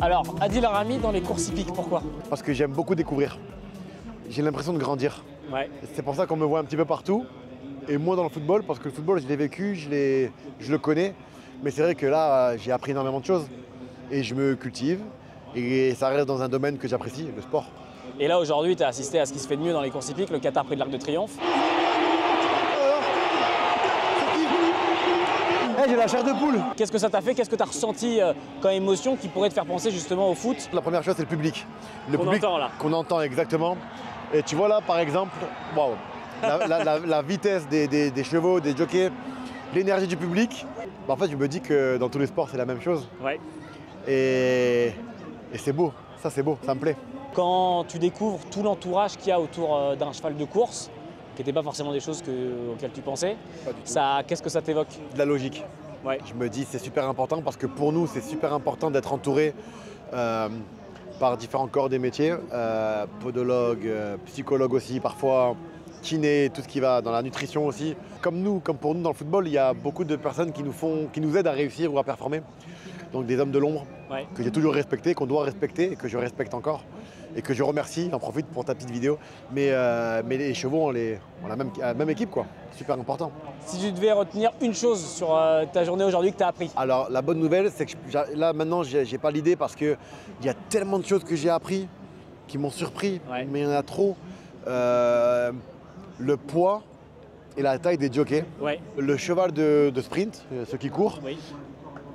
Alors, Adil Rami dans les courses hippiques, pourquoi? Parce que j'aime beaucoup découvrir. J'ai l'impression de grandir. Ouais. C'est pour ça qu'on me voit un petit peu partout. Et moi dans le football, parce que le football, je l'ai vécu, je le connais. Mais c'est vrai que là, j'ai appris énormément de choses. Et je me cultive. Et ça reste dans un domaine que j'apprécie, le sport. Et là, aujourd'hui, tu as assisté à ce qui se fait de mieux dans les courses hippiques, le Qatar Prix de l'Arc de Triomphe. Hey, j'ai la chair de poule. Qu'est-ce que ça t'a fait? Qu'est-ce que tu as ressenti comme émotion qui pourrait te faire penser justement au foot? La première chose, c'est le public. Le Qu'on public entend, là. Qu'on entend exactement. Et tu vois là, par exemple, waouh, la vitesse des chevaux, des jockeys, l'énergie du public. Bah, en fait, je me dis que dans tous les sports, c'est la même chose. Ouais. Et c'est beau. Ça, c'est beau. Ça me plaît. Quand tu découvres tout l'entourage qu'il y a autour d'un cheval de course, qui n'étaient pas forcément des choses auxquelles tu pensais, qu'est-ce que ça t'évoque? De la logique. Ouais. Je me dis c'est super important parce que pour nous, c'est super important d'être entouré par différents corps des métiers, podologue, psychologue aussi, parfois kiné, tout ce qui va dans la nutrition aussi. Comme pour nous dans le football, il y a beaucoup de personnes qui nous aident à réussir ou à performer. Donc des hommes de l'ombre que j'ai toujours respectés, qu'on doit respecter et que je respecte encore. Et que je remercie, j'en profite pour ta petite vidéo. Mais les chevaux, on la même équipe, quoi. Super important. Si tu devais retenir une chose sur ta journée aujourd'hui que tu as appris? Alors la bonne nouvelle, c'est que là maintenant, j'ai pas l'idée parce qu'il y a tellement de choses que j'ai appris qui m'ont surpris, mais il y en a trop. Le poids et la taille des jockeys. Ouais. Le cheval de sprint, ceux qui courent,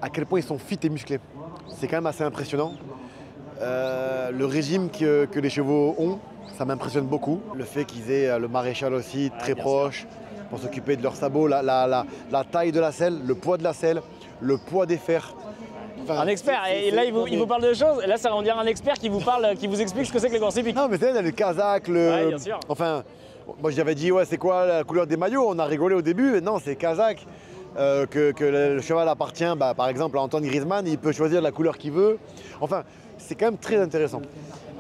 à quel point ils sont fit et musclés. C'est quand même assez impressionnant. Le régime que les chevaux ont, ça m'impressionne beaucoup. Le fait qu'ils aient le maréchal aussi très proche pour s'occuper de leurs sabots, la taille de la selle, le poids de la selle, le poids des fers. Enfin, un expert, et là il vous parle de choses, et là ça va dire un expert qui vous parle, qui vous explique ce que c'est que les courses hippiques. Non mais c'est le kazakh, bien sûr. Enfin, moi j'avais dit ouais c'est quoi la couleur des maillots, on a rigolé au début, mais non c'est kazakh. Que le cheval appartient par exemple à Antoine Griezmann, il peut choisir la couleur qu'il veut. Enfin, c'est quand même très intéressant.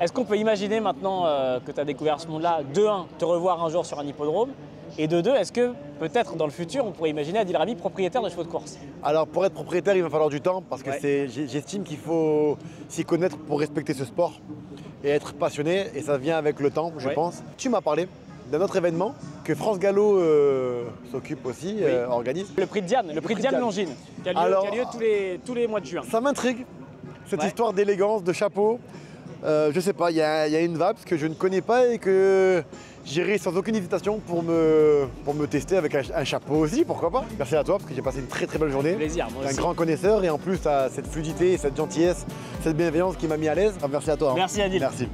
Est-ce qu'on peut imaginer maintenant que tu as découvert ce monde-là, de 1, te revoir un jour sur un hippodrome, et de 2, est-ce que peut-être dans le futur on pourrait imaginer Adil Rami propriétaire de chevaux de course? Alors pour être propriétaire, il va falloir du temps parce que j'estime qu'il faut s'y connaître pour respecter ce sport et être passionné, et ça vient avec le temps, je pense. Tu m'as parlé d'un autre événement que France Gallo s'occupe aussi, organise. Le prix de Diane, le prix de Diane Longines, qui a lieu tous les mois de juin. Ça m'intrigue, cette histoire d'élégance, de chapeau. Je sais pas, il y a une vaps que je ne connais pas et que j'irai sans aucune hésitation pour me tester avec un chapeau aussi, pourquoi pas. Merci à toi parce que j'ai passé une très très belle journée. Plaisir, moi aussi. Un grand connaisseur et en plus tu as cette fluidité, cette gentillesse, cette bienveillance qui m'a mis à l'aise. Merci à toi. Merci Adil. Merci.